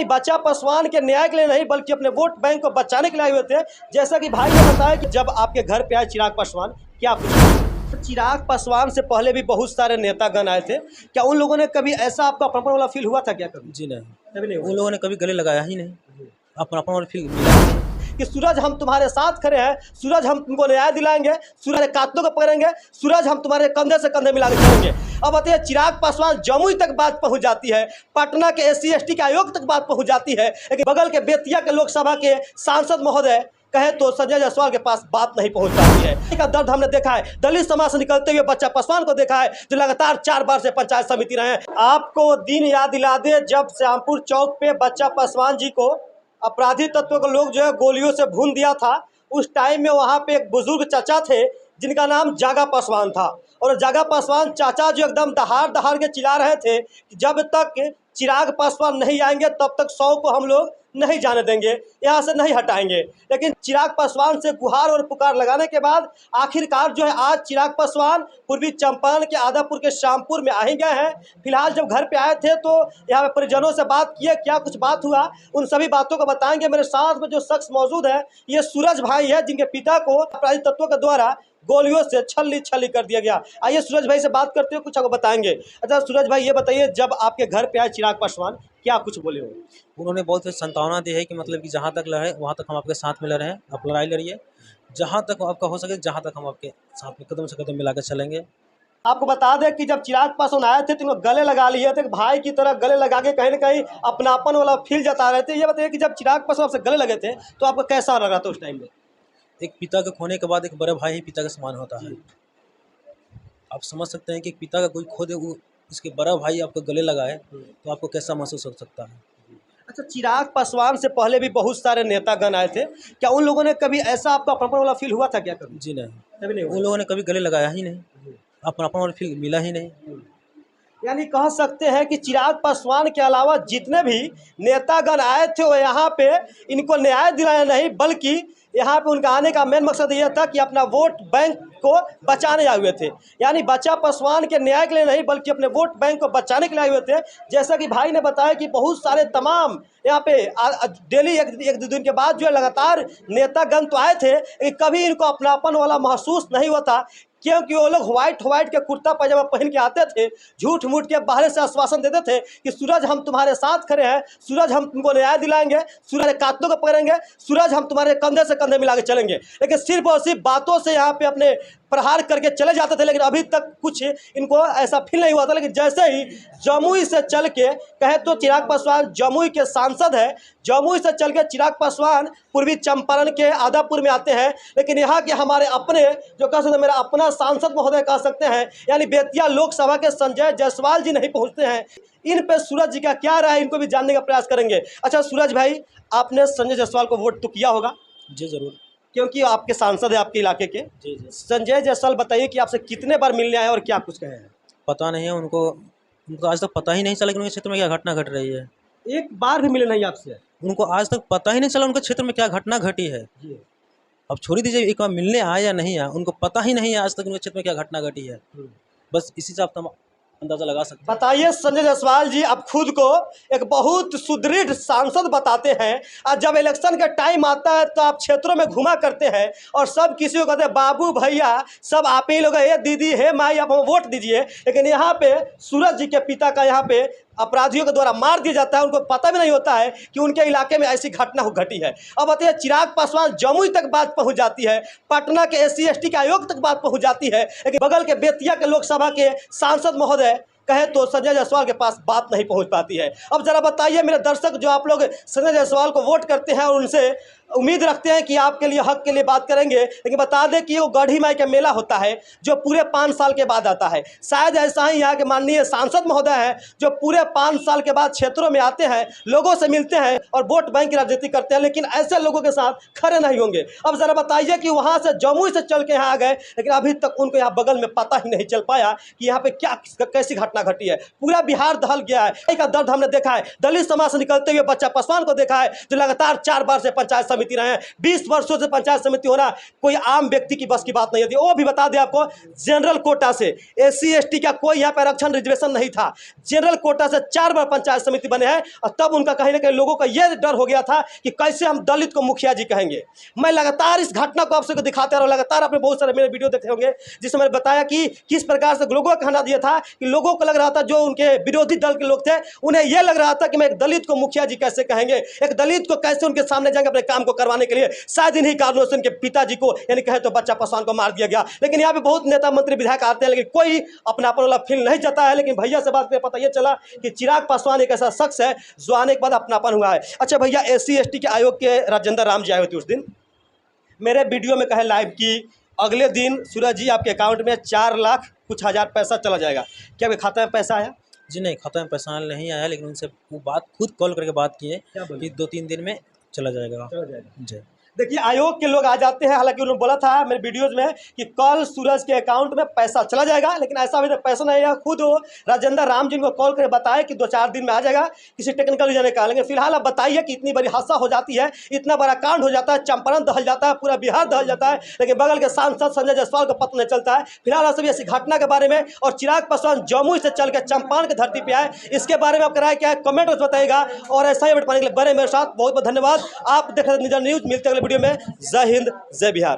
बच्चा पासवान के न्याय के लिए नहीं बल्कि अपने वोट बैंक को बचाने के लिए आए हुए थे। जैसा कि भाई ने बताया कि जब आपके घर पे आए चिराग पासवान, क्या कुछ चिराग पासवान से पहले भी बहुत सारे नेतागण आए थे, क्या उन लोगों ने कभी ऐसा आपको अपनापन वाला फील हुआ था क्या कभी? जी नहीं, कभी नहीं हुआ। उन लोगों ने कभी गले लगाया ही नहीं, अपनापन वाला फील मिला ही नहीं। कि सूरज हम तुम्हारे साथ खड़े हैं, सूरज हम तुमको न्याय दिलाएंगे, सूरज कातलों को पकड़ेंगे, सूरज हम तुम्हारे कंधे से कंधे मिला के चलेंगे। अब बताइए, चिराग पासवान जमुई तक बात पहुंच जाती है, पटना के SC/ST के आयोग तक बात पहुंच जाती है, लेकिन बगल के बेतिया के लोकसभा के सांसद महोदय कहे तो संजय जायसवाल के पास बात नहीं पहुंच पाती है। इसका दर्द हमने देखा है, दलित समाज से निकलते हुए बच्चा पासवान को देखा है, जो लगातार 4 बार से पंचायत समिति रहे हैं। आपको दिन याद दिला दे जब श्यामपुर चौक पे बच्चा पासवान जी को अपराधी तत्वों के लोग जो है गोलियों से भून दिया था। उस टाइम में वहाँ पे एक बुजुर्ग चाचा थे जिनका नाम जागा पासवान था, और जागा पासवान चाचा जो एकदम दहाड़ दहाड़ के चिल्ला रहे थे कि जब तक चिराग पासवान नहीं आएंगे तब तक 100 को हम लोग नहीं जाने देंगे, यहाँ से नहीं हटाएंगे। लेकिन चिराग पासवान से गुहार और पुकार लगाने के बाद आखिरकार जो है आज चिराग पासवान पूर्वी चंपारण के आदापुर के श्यामपुर में आ ही गए हैं। फिलहाल जब घर पे आए थे तो यहाँ पे परिजनों से बात किए, क्या कुछ बात हुआ उन सभी बातों को बताएंगे। मेरे साथ में जो शख्स मौजूद है ये सूरज भाई है, जिनके पिता को अपराधी तत्वों के द्वारा गोलियों से छल्ली छल्ली कर दिया गया। आइए सूरज भाई से बात करते हुए कुछ आपको बताएंगे। अच्छा सूरज भाई, ये बताइए जब आपके घर पे आए चिराग पासवान, क्या कुछ बोले हो? उन्होंने बहुत संतावना दी है कि मतलब कि जहाँ तक लड़े वहाँ तक हम आपके साथ में लड़े हैं, आप लड़ाई लड़िए, जहाँ तक आपका हो सके, जहाँ तक हम आपके साथ में कदम से कदम मिलाकर चलेंगे। आपको बता दें कि जब चिराग पासवान आए थे तो गले लगा लिए थे, भाई की तरह गले लगा के कहीं ना कहीं अपनापन वाला फील जता रहे थे। ये बताइए कि जब चिराग पासवान आपसे गले लगे थे तो आपको कैसा लग रहा था उस टाइम में? एक पिता के खोने के बाद एक बड़े भाई ही पिता के समान होता है। आप समझ सकते हैं कि एक पिता का कोई खो दे, वो उसके बड़ा भाई आपको गले लगाए तो आपको कैसा महसूस हो सकता है। अच्छा, चिराग पासवान से पहले भी बहुत सारे नेतागण आए थे, क्या उन लोगों ने कभी ऐसा आपको अपनापन वाला फील हुआ था क्या कभी? जी नहीं, कभी नहीं हुआ। उन लोगों ने कभी गले लगाया ही नहीं, अपनापन वाला फील मिला ही नहीं। यानी कह सकते हैं कि चिराग पासवान के अलावा जितने भी नेतागण आए थे वो यहाँ पे इनको न्याय दिलाया नहीं बल्कि यहाँ पे उनका आने का मेन मकसद ये था कि अपना वोट बैंक को बचाने आए हुए थे। यानी बच्चा पासवान के न्याय के लिए नहीं बल्कि अपने वोट बैंक को बचाने के लिए आए हुए थे। जैसा कि भाई ने बताया कि बहुत सारे तमाम यहाँ पे डेली एक दो दिन के बाद जो है लगातार नेतागण तो आए थे, लेकिन कभी इनको अपनापन वाला महसूस नहीं हुआ था, क्योंकि वो लोग व्हाइट के कुर्ता पैजामा पहन के आते थे, झूठ मूठ के बाहर से आश्वासन देते थे कि सूरज हम तुम्हारे साथ खड़े हैं, सूरज हम तुमको न्याय दिलाएंगे, सूरज कातलों को पकड़ेंगे, सूरज हम तुम्हारे कंधे से कंधे मिला के चलेंगे। लेकिन सिर्फ और सिर्फ बातों से यहाँ पे अपने प्रहार करके चले जाते थे, लेकिन अभी तक कुछ इनको ऐसा फील नहीं हुआ था। लेकिन जैसे ही जमुई से चल के कहे तो चिराग पासवान जमुई के सांसद है, जमुई से चल के चिराग पासवान पूर्वी चंपारण के आदापुर में आते हैं, लेकिन यहाँ के हमारे अपने जो कह सकते हैं मेरा अपना सांसद महोदय कह सकते हैं, यानी बेतिया लोकसभा के संजय जायसवाल जी नहीं पहुँचते हैं। इन पे सूरज जी का क्या राय है, इनको भी जानने का प्रयास करेंगे। अच्छा सूरज भाई, आपने संजय जायसवाल को वोट तो किया होगा? जी जरूर, क्योंकि आपके सांसद है आपके इलाके के। जी। संजय जायसवाल बताइए कि आपसे कितने बार मिलने आए और क्या कुछ कहे हैं? पता नहीं है उनको आज तक पता ही नहीं चला कि उनके क्षेत्र में क्या घटना घट रही है। एक बार भी मिले नहीं आपसे? उनको आज तक पता ही नहीं चला उनके क्षेत्र में क्या घटना घटी है। जी। अब छोड़ दीजिए एक बार मिलने आए या नहीं आए, उनको पता ही नहीं है आज तक उनके क्षेत्र में क्या घटना घटी है। बस इसी से आप अंदाजा लगा सकते हैं। बताइए संजय जायसवाल जी, आप खुद को एक बहुत सुदृढ़ सांसद बताते हैं, और जब इलेक्शन का टाइम आता है तो आप क्षेत्रों में घुमा करते हैं और सब किसी को कहते हैं बाबू भैया सब आप ही लोग, हे दीदी हे माई आप वोट दीजिए। लेकिन यहाँ पे सूरज जी के पिता का यहाँ पे अपराधियों के द्वारा मार दिया जाता है, उनको पता भी नहीं होता है कि उनके इलाके में ऐसी घटना घटी है। अब बताइए, चिराग पासवान जमुई तक बात पहुंच जाती है, पटना के SC/ST के आयोग तक बात पहुंच जाती है, लेकिन बगल के बेतिया के लोकसभा के सांसद महोदय कहे तो संजय जायसवाल के पास बात नहीं पहुंच पाती है। अब जरा बताइए मेरे दर्शक, जो आप लोग संजय जायसवाल को वोट करते हैं और उनसे उम्मीद रखते हैं कि आपके लिए हक के लिए बात करेंगे, लेकिन बता दें कि वो गढ़ी माई का मेला होता है जो पूरे 5 साल के बाद आता है। शायद ऐसा ही यहाँ के माननीय सांसद महोदय हैं जो पूरे 5 साल के बाद क्षेत्रों में आते हैं, लोगों से मिलते हैं और वोट बैंक की राजनीति करते हैं, लेकिन ऐसे लोगों के साथ खड़े नहीं होंगे। अब जरा बताइए कि वहाँ से जमुई से चल के यहाँ आ गए, लेकिन अभी तक उनको यहाँ बगल में पता ही नहीं चल पाया कि यहाँ पे क्या कैसी घटना घटना घटी है। पूरा बिहार दहल गया है। का दर्द हमने देखा है। दलित समाज से निकलते हुए बच्चा पासवान को देखा है, जो लगातार 4 बार से पंचायत समिति रहे हैं। 20 वर्षों से पंचायत समिति होना कोई आम व्यक्ति की बस की बात नहीं होती। वो भी बता दें आपको, जनरल कोटा से SC ST का कोई यहाँ पर आरक्षण रिजर्वेशन नहीं था। जनरल कोटा से 4 बार पंचायत समिति बने हैं और तब उनका कहीं ना कहीं लोगों का यह डर हो गया था कि कैसे हम दलित को मुखिया जी कहेंगे। मैं लगातार इस घटना को आपसे दिखाते रहा। लगातार आपने बहुत सारे मेरे वीडियो देखे होंगे जिसमें मैंने बताया कि किस प्रकार से लोगों का कहना यह था कि लोगों को लग रहा था, जो उनके विरोधी दल के लोग थे, उन्हें यह लग रहा था कि मैं एक दलित को मुखिया जी कैसे कहेंगे, एक दलित को कैसे उनके सामने जाएंगे अपने काम को करवाने के लिए। शायद इन्हीं कारणों से उनके पिताजी को, यानी कहे तो बच्चा पासवान को मार दिया गया। लेकिन यहाँ पे बहुत नेता मंत्री विधायक आते हैं, लेकिन कोई अपनापन वाला फील नहीं चाहता है। लेकिन भैया से बात करके पता ये चला कि चिराग पासवान एक ऐसा शख्स है जो आने के बाद अपनापन हुआ है। अच्छा भैया, SC ST के आयोग के राजेंद्र राम जी आए हुए थे उस दिन, मेरे वीडियो में कहे लाइव की अगले दिन सूरज जी आपके अकाउंट में 4 लाख कुछ हज़ार पैसा चला जाएगा। क्या आपके खाते में पैसा आया? जी नहीं, खाता में पैसा नहीं आया, लेकिन उनसे वो बात खुद कॉल करके बात किए कि 2-3 दिन में चला जाएगा। जी देखिए, आयोग के लोग आ जाते हैं। हालांकि उन्होंने बोला था मेरे वीडियोज में कि कल सूरज के अकाउंट में पैसा चला जाएगा, लेकिन ऐसा अभी तक पैसा नहीं आया। खुद वो राजेंद्र राम जी को कॉल करके बताया कि 2-4 दिन में आ जाएगा, किसी टेक्निकल रीजन का। लेकिन फिलहाल आप बताइए कि इतनी बड़ी हादसा हो जाती है, इतना बड़ा कांड हो जाता है, चंपारण दहल जाता है, पूरा बिहार दहल जाता है, लेकिन बगल के सांसद संजय जायसवाल को पता नहीं चलता है। फिलहाल आप सभी इस घटना के बारे में, और चिराग पासवान जमुई से चल के चंपारण की धरती पर आए, इसके बारे में आपका राय क्या है कमेंट में बताइएगा। और ऐसा ही अपडेट पाने के लिए बने मेरे साथ। बहुत बहुत धन्यवाद। आप देख रहे हैं निडर न्यूज। मिलते हैं अगले वीडियो में। जय हिंद, जय बिहार।